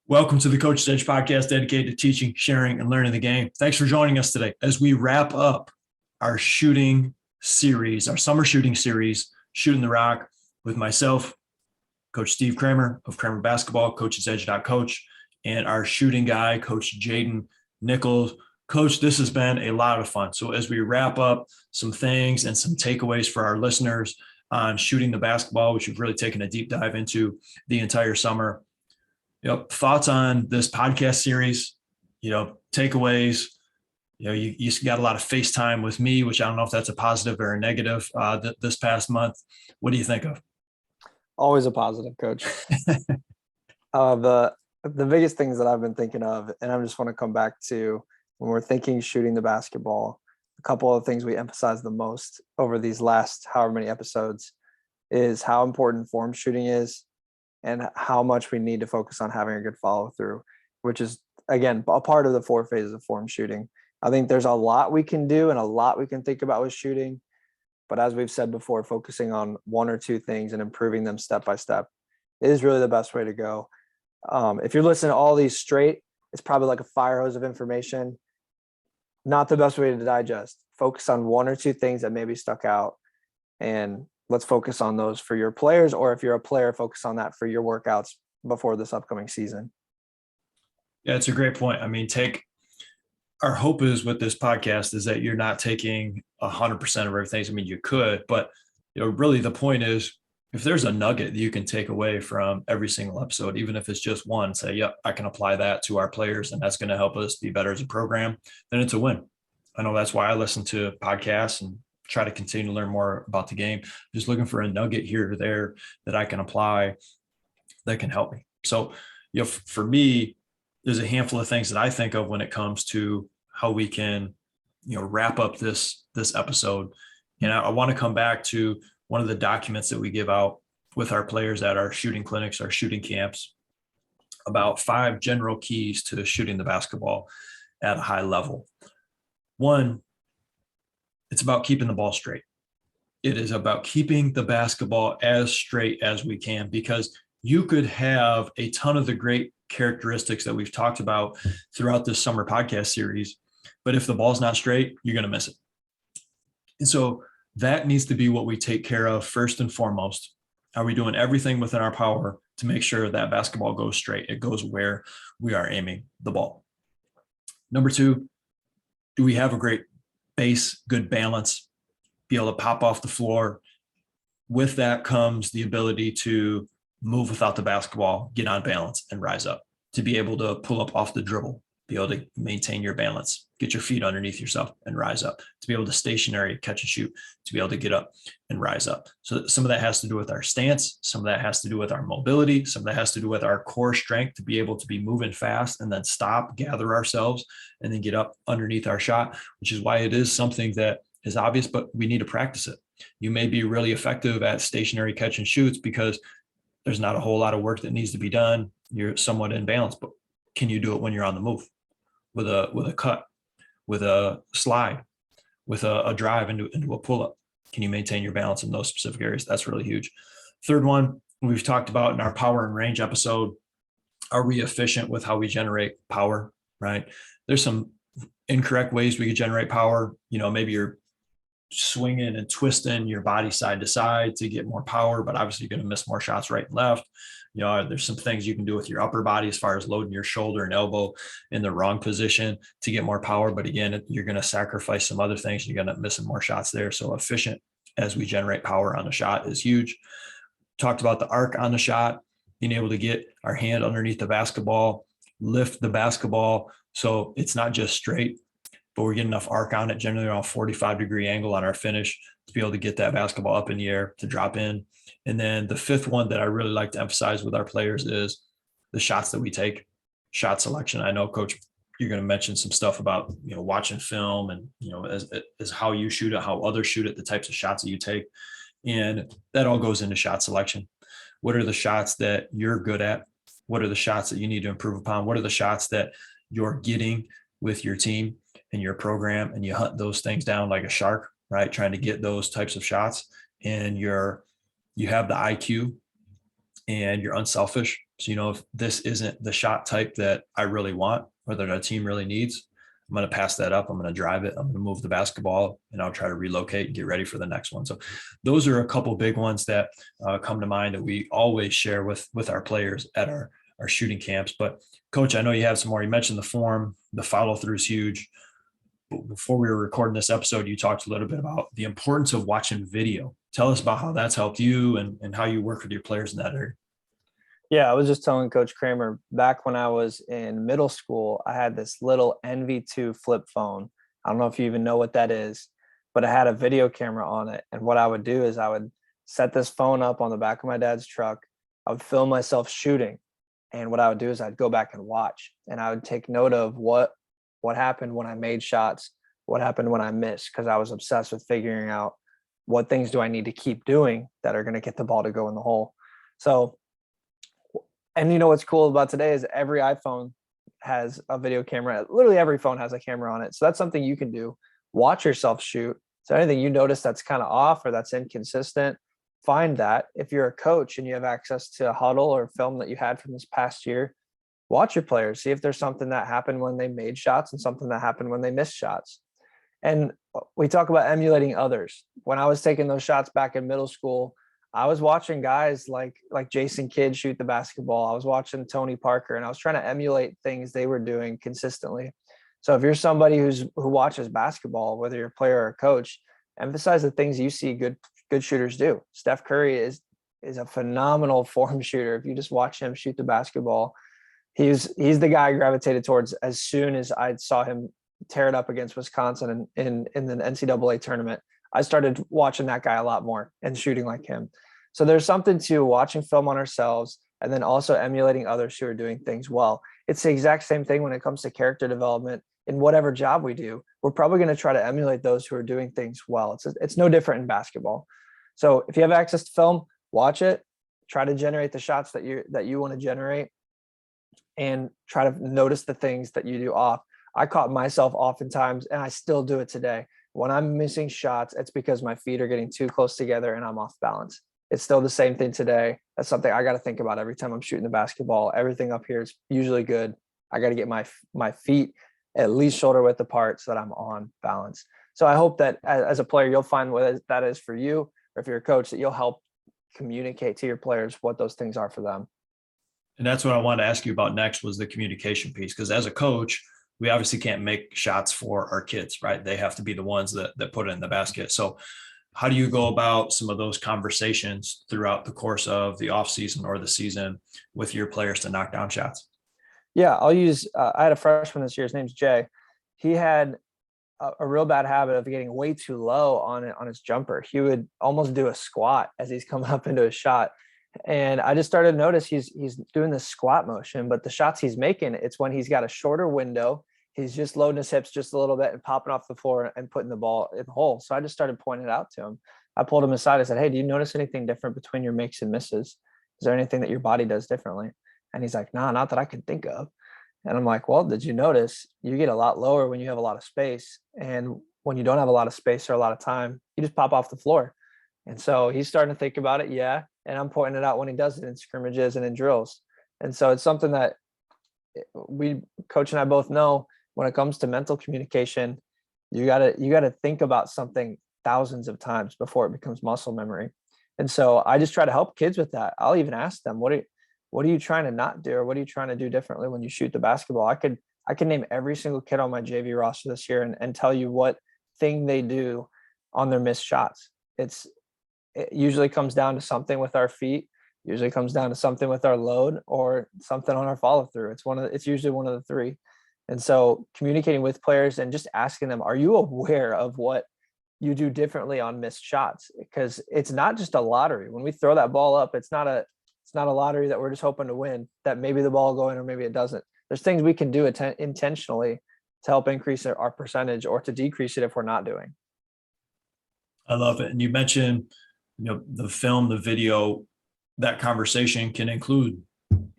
Welcome to the Coach's Edge podcast dedicated to teaching, sharing, and learning the game. Thanks for joining us today as we wrap up our shooting series, our summer shooting series, Shooting the Rock, with myself, Coach Steve Kramer of Kramer Basketball, coachesedge.coach, and our shooting guy, Coach Jaden Nichols. Coach, this has been a lot of fun. So as we wrap up some things and some takeaways for our listeners on shooting the basketball, which we've really taken a deep dive into the entire summer, thoughts on this podcast series, takeaways. You got a lot of FaceTime with me, which I don't know if that's a positive or a negative this past month. What do you think of? Always a positive, Coach. The biggest things that I've been thinking of, and I just want to come back to when we're thinking shooting the basketball, a couple of things we emphasize the most over these last however many episodes is how important form shooting is and how much we need to focus on having a good follow through, which is, again, a part of the 4 phases of form shooting. I think there's a lot we can do and a lot we can think about with shooting. But as we've said before, focusing on 1 or 2 things and improving them step by step is really the best way to go. If you're listening to all these straight, it's probably like a fire hose of information. Not the best way to digest. Focus on 1 or 2 things that maybe stuck out, and let's focus on those for your players, or if you're a player, focus on that for your workouts before this upcoming season. Yeah, it's a great point. I mean, our hope is with this podcast is that you're not taking 100% of everything. I mean, you could, but really the point is if there's a nugget that you can take away from every single episode, even if it's just one, say, yep, I can apply that to our players and that's going to help us be better as a program, then it's a win. I know that's why I listen to podcasts and try to continue to learn more about the game. Just looking for a nugget here or there that I can apply that can help me. So, for me, there's a handful of things that I think of when it comes to how we can, wrap up this episode. And I want to come back to one of the documents that we give out with our players at our shooting clinics, our shooting camps, about 5 general keys to shooting the basketball at a high level. 1, it's about keeping the ball straight. It is about keeping the basketball as straight as we can, because you could have a ton of the great characteristics that we've talked about throughout this summer podcast series, but if the ball's not straight, you're going to miss it. And so that needs to be what we take care of first and foremost. Are we doing everything within our power to make sure that basketball goes straight? It goes where we are aiming the ball. Number 2, do we have a great base, good balance, be able to pop off the floor? With that comes the ability to move without the basketball, get on balance and rise up, to be able to pull up off the dribble, be able to maintain your balance, get your feet underneath yourself and rise up, to be able to stationary catch and shoot, to be able to get up and rise up. So some of that has to do with our stance. Some of that has to do with our mobility. Some of that has to do with our core strength, to be able to be moving fast and then stop, gather ourselves, and then get up underneath our shot, which is why it is something that is obvious, but we need to practice it. You may be really effective at stationary catch and shoots because there's not a whole lot of work that needs to be done. You're somewhat in balance, but can you do it when you're on the move with a cut, with a slide, with a drive into a pull-up? Can you maintain your balance in those specific areas? That's really huge. 3rd one, we've talked about in our power and range episode, are we efficient with how we generate power, right? There's some incorrect ways we could generate power. Maybe you're swinging and twisting your body side to side to get more power, but obviously you're going to miss more shots right and left. There's some things you can do with your upper body as far as loading your shoulder and elbow in the wrong position to get more power. But again, you're going to sacrifice some other things. You're going to miss more shots there. So efficient as we generate power on the shot is huge. Talked about the arc on the shot, being able to get our hand underneath the basketball, lift the basketball so it's not just straight, but we're getting enough arc on it, generally around 45-degree angle on our finish, to be able to get that basketball up in the air to drop in. And then the 5th one that I really like to emphasize with our players is the shots that we take, shot selection. I know, Coach, you're going to mention some stuff about, watching film and, as how you shoot it, how others shoot it, the types of shots that you take. And that all goes into shot selection. What are the shots that you're good at? What are the shots that you need to improve upon? What are the shots that you're getting with your team and your program? And you hunt those things down like a shark, right? Trying to get those types of shots. And you have the IQ and you're unselfish. So, if this isn't the shot type that I really want or that our team really needs, I'm going to pass that up. I'm going to drive it. I'm going to move the basketball, and I'll try to relocate and get ready for the next one. So those are a couple big ones that come to mind that we always share with our players at our shooting camps. But Coach, I know you have some more. You mentioned the form, the follow through is huge. But before we were recording this episode, you talked a little bit about the importance of watching video. Tell us about how that's helped you and how you work with your players in that area. Yeah, I was just telling Coach Kramer back when I was in middle school, I had this little NV2 flip phone. I don't know if you even know what that is, but it had a video camera on it. And what I would do is I would set this phone up on the back of my dad's truck. I would film myself shooting. And what I would do is I'd go back and watch, and I would take note of what happened when I made shots, what happened when I missed, because I was obsessed with figuring out what things do I need to keep doing that are going to get the ball to go in the hole. So, and what's cool about today is every iPhone has a video camera. Literally every phone has a camera on it. So that's something you can do. Watch yourself shoot. So anything you notice that's kind of off or that's inconsistent, find that. If you're a coach and you have access to a huddle or film that you had from this past year, watch your players, see if there's something that happened when they made shots and something that happened when they missed shots. And we talk about emulating others. When I was taking those shots back in middle school, I was watching guys like Jason Kidd shoot the basketball. I was watching Tony Parker, and I was trying to emulate things they were doing consistently. So if you're somebody who watches basketball, whether you're a player or a coach, emphasize the things you see good shooters do. Steph Curry is a phenomenal form shooter. If you just watch him shoot the basketball, he's the guy I gravitated towards as soon as I saw him tear it up against Wisconsin in the NCAA tournament. I started watching that guy a lot more and shooting like him. So there's something to watching film on ourselves and then also emulating others who are doing things well. It's the exact same thing when it comes to character development in whatever job we do. We're probably going to try to emulate those who are doing things well. It's no different in basketball. So if you have access to film, watch it, try to generate the shots that you want to generate, and try to notice the things that you do off. I caught myself oftentimes, and I still do it today. When I'm missing shots, it's because my feet are getting too close together and I'm off balance. It's still the same thing today. That's something I got to think about every time I'm shooting the basketball. Everything up here is usually good. I got to get my feet at least shoulder width apart so that I'm on balance. So I hope that as a player, you'll find what that is for you, or if you're a coach, that you'll help communicate to your players what those things are for them. And that's what I wanted to ask you about next was the communication piece. Because as a coach, we obviously can't make shots for our kids, right? They have to be the ones that put it in the basket. So how do you go about some of those conversations throughout the course of the off season or the season with your players to knock down shots? Yeah, I'll use, I had a freshman this year. His name's Jay. He had a real bad habit of getting way too low on his jumper. He would almost do a squat as he's coming up into a shot. And I just started to notice he's doing this squat motion, but the shots he's making, it's when he's got a shorter window. He's just loading his hips just a little bit and popping off the floor and putting the ball in the hole. So I just started pointing it out to him. I pulled him aside. I said, "Hey, do you notice anything different between your makes and misses? Is there anything that your body does differently?" And he's like, "Nah, not that I can think of." And I'm like, "Well, did you notice you get a lot lower when you have a lot of space? And when you don't have a lot of space or a lot of time, you just pop off the floor." And so he's starting to think about it. Yeah. And I'm pointing it out when he does it in scrimmages and in drills. And so it's something that Coach and I both know when it comes to mental communication, you gotta think about something thousands of times before it becomes muscle memory. And so I just try to help kids with that. I'll even ask them, what are you trying to not do? Or what are you trying to do differently when you shoot the basketball? I could name every single kid on my JV roster this year and tell you what thing they do on their missed shots. It usually comes down to something with our feet, usually comes down to something with our load or something on our follow through. It's usually one of the three. And so communicating with players and just asking them, are you aware of what you do differently on missed shots? Because it's not just a lottery. When we throw that ball up, it's not a lottery that we're just hoping to win, that maybe the ball will go in or maybe it doesn't. There's things we can do intentionally to help increase our percentage or to decrease it if we're not doing. I love it. And you mentioned, the film, the video, that conversation can include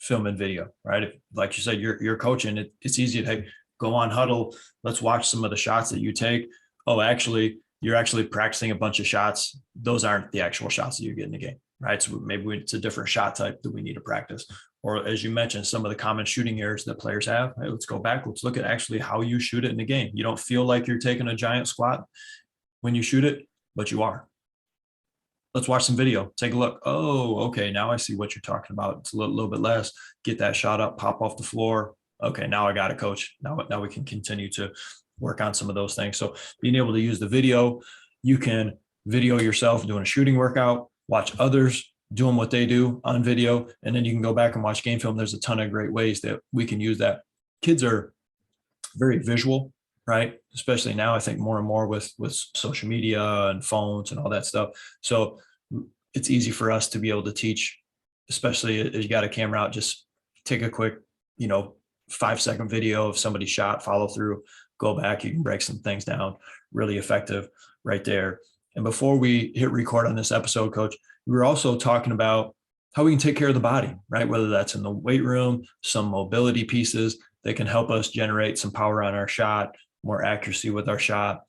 film and video, right? Like you said, you're coaching. It's easy to go on huddle. Let's watch some of the shots that you take. Oh, actually, you're actually practicing a bunch of shots. Those aren't the actual shots that you get in the game, right? So maybe it's a different shot type that we need to practice. or as you mentioned, some of the common shooting errors that players have. Hey, let's go back. Let's look at actually how you shoot it in the game. You don't feel like you're taking a giant squat when you shoot it, but you are. Let's watch some video. Take a look. Oh, okay. Now I see what you're talking about. It's a little bit less. Get that shot up, pop off the floor. Okay, now I got it, coach. Now we can continue to work on some of those things. So being able to use the video, you can video yourself doing a shooting workout, watch others doing what they do on video, and then you can go back and watch game film. There's a ton of great ways that we can use that. Kids are very visual, right? Especially now, I think more and more with social media and phones and all that stuff. So it's easy for us to be able to teach, especially if you got a camera out, just take a quick, 5-second video of somebody's shot, follow through, go back, you can break some things down, really effective right there. And before we hit record on this episode, Coach, we were also talking about how we can take care of the body, right? Whether that's in the weight room, some mobility pieces that can help us generate some power on our shot, more accuracy with our shot.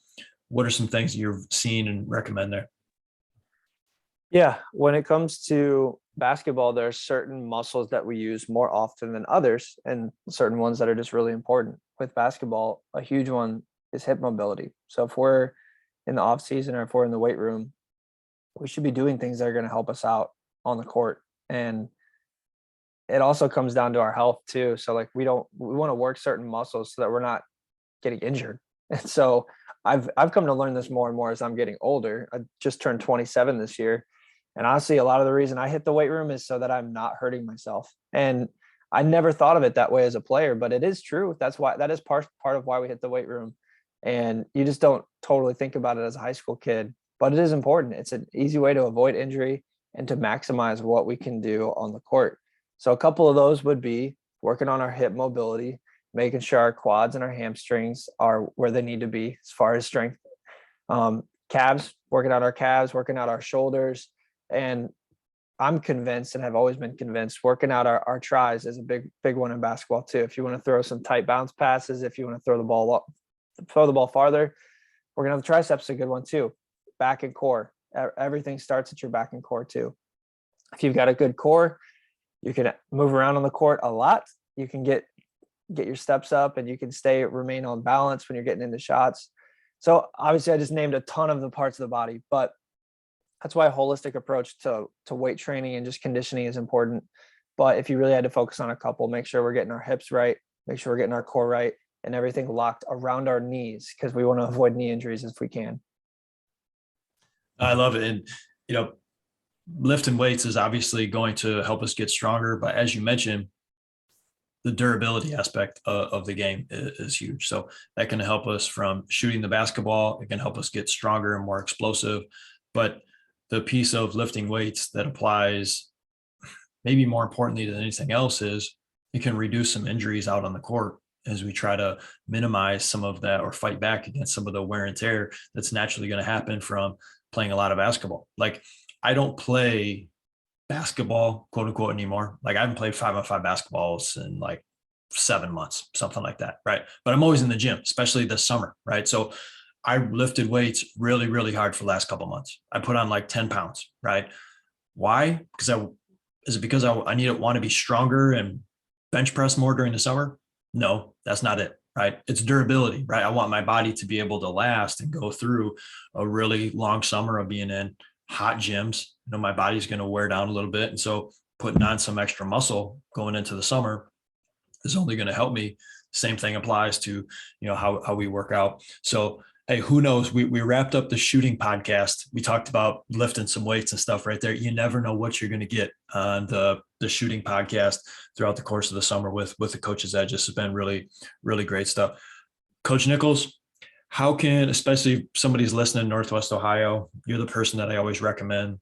What are some things you've seen and recommend there? Yeah, when it comes to basketball, there are certain muscles that we use more often than others, and certain ones that are just really important. With basketball, a huge one is hip mobility. So if we're in the off season or if we're in the weight room, we should be doing things that are going to help us out on the court. And it also comes down to our health too. So like we want to work certain muscles so that we're not getting injured. And so I've come to learn this more and more as I'm getting older. I just turned 27 this year. And honestly, a lot of the reason I hit the weight room is so that I'm not hurting myself. And I never thought of it that way as a player, but it is true. That is part of why we hit the weight room. And you just don't totally think about it as a high school kid, but it is important. It's an easy way to avoid injury and to maximize what we can do on the court. So a couple of those would be working on our hip mobility, making sure our quads and our hamstrings are where they need to be as far as strength. Calves, working out our calves, working out our shoulders. And I'm convinced and have always been convinced working out our tries is a big one in basketball too. If you want to throw some tight bounce passes, if you want to throw the ball farther, working out the triceps is a good one too. Back and core. Everything starts at your back and core too. If you've got a good core, you can move around on the court a lot. You can get your steps up and you can remain on balance when you're getting into shots. So obviously I just named a ton of the parts of the body, but that's why a holistic approach to weight training and just conditioning is important. But if you really had to focus on a couple, make sure we're getting our hips right, make sure we're getting our core right, and everything locked around our knees, because we want to avoid knee injuries if we can. I love it. And, lifting weights is obviously going to help us get stronger. But as you mentioned, the durability aspect of the game is huge. So that can help us from shooting the basketball. It can help us get stronger and more explosive. But the piece of lifting weights that applies maybe more importantly than anything else is it can reduce some injuries out on the court as we try to minimize some of that or fight back against some of the wear and tear that's naturally going to happen from playing a lot of basketball. Like I don't play basketball, quote unquote, anymore. Like I haven't played 5-on-5 basketballs in like 7 months, something like that. Right. But I'm always in the gym, especially this summer. Right. So I lifted weights really, really hard for the last couple of months. I put on like 10 pounds. Right. Why? Because I want to be stronger and bench press more during the summer? No, that's not it. Right. It's durability. Right. I want my body to be able to last and go through a really long summer of being in hot gyms. My body's going to wear down a little bit. And so putting on some extra muscle going into the summer is only going to help me. Same thing applies to, how we work out. So, hey, who knows? We wrapped up the shooting podcast. We talked about lifting some weights and stuff right there. You never know what you're going to get on the shooting podcast throughout the course of the summer with the Coach's Edge. This has been really, really great stuff. Coach Nichols, how can, especially if somebody's listening in Northwest Ohio, you're the person that I always recommend.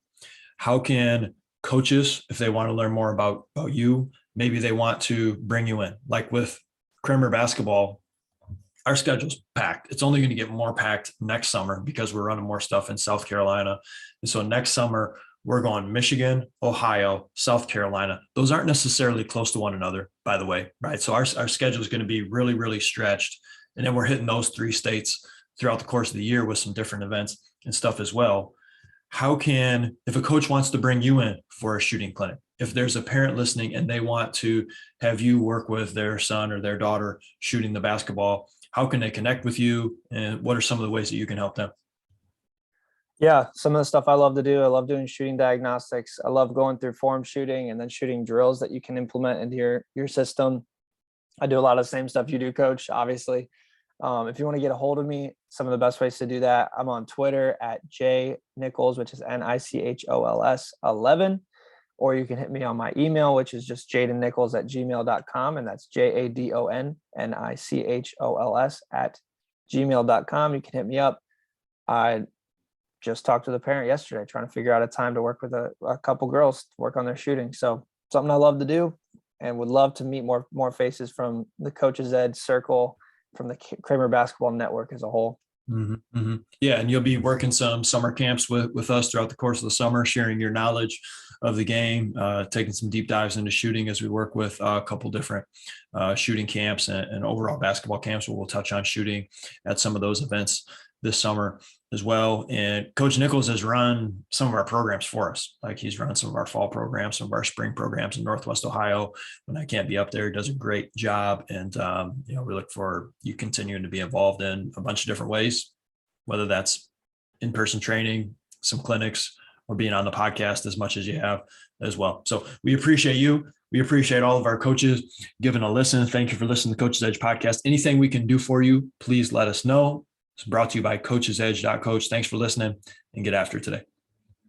How can coaches, if they want to learn more about you, maybe they want to bring you in, like with Kramer basketball, our schedule's packed. It's only going to get more packed next summer because we're running more stuff in South Carolina. And so next summer, we're going Michigan, Ohio, South Carolina. Those aren't necessarily close to one another, by the way, right? So our schedule is going to be really, really stretched. And then we're hitting those 3 states throughout the course of the year with some different events and stuff as well. How can, if a coach wants to bring you in for a shooting clinic, if there's a parent listening and they want to have you work with their son or their daughter shooting the basketball, how can they connect with you, and what are some of the ways that you can help them? Yeah, some of the stuff I love to do. I love doing shooting diagnostics. I love going through form shooting and then shooting drills that you can implement into your system. I do a lot of the same stuff you do, Coach, obviously. If you want to get a hold of me, some of the best ways to do that, I'm on Twitter at jnichols, which is Nichols 11, or you can hit me on my email, which is just jadennichols@gmail.com, and that's JADONNICHOLS@gmail.com. You can hit me up. I just talked to the parent yesterday, trying to figure out a time to work with a couple girls to work on their shooting. So something I love to do, and would love to meet more faces from the Coach's Edge circle, from the Kramer Basketball Network as a whole. Mm-hmm, mm-hmm. Yeah, and you'll be working some summer camps with us throughout the course of the summer, sharing your knowledge of the game, taking some deep dives into shooting as we work with a couple different shooting camps and overall basketball camps, where we'll touch on shooting at some of those events this summer as well. And Coach Nichols has run some of our programs for us. Like, he's run some of our fall programs, some of our spring programs in Northwest Ohio. When I can't be up there, he does a great job. And, we look for you continuing to be involved in a bunch of different ways, whether that's in-person training, some clinics, or being on the podcast as much as you have as well. So we appreciate you. We appreciate all of our coaches giving a listen. Thank you for listening to the Coach's Edge podcast. Anything we can do for you, please let us know. It's brought to you by coachesedge.coach. Thanks for listening, and get after it today.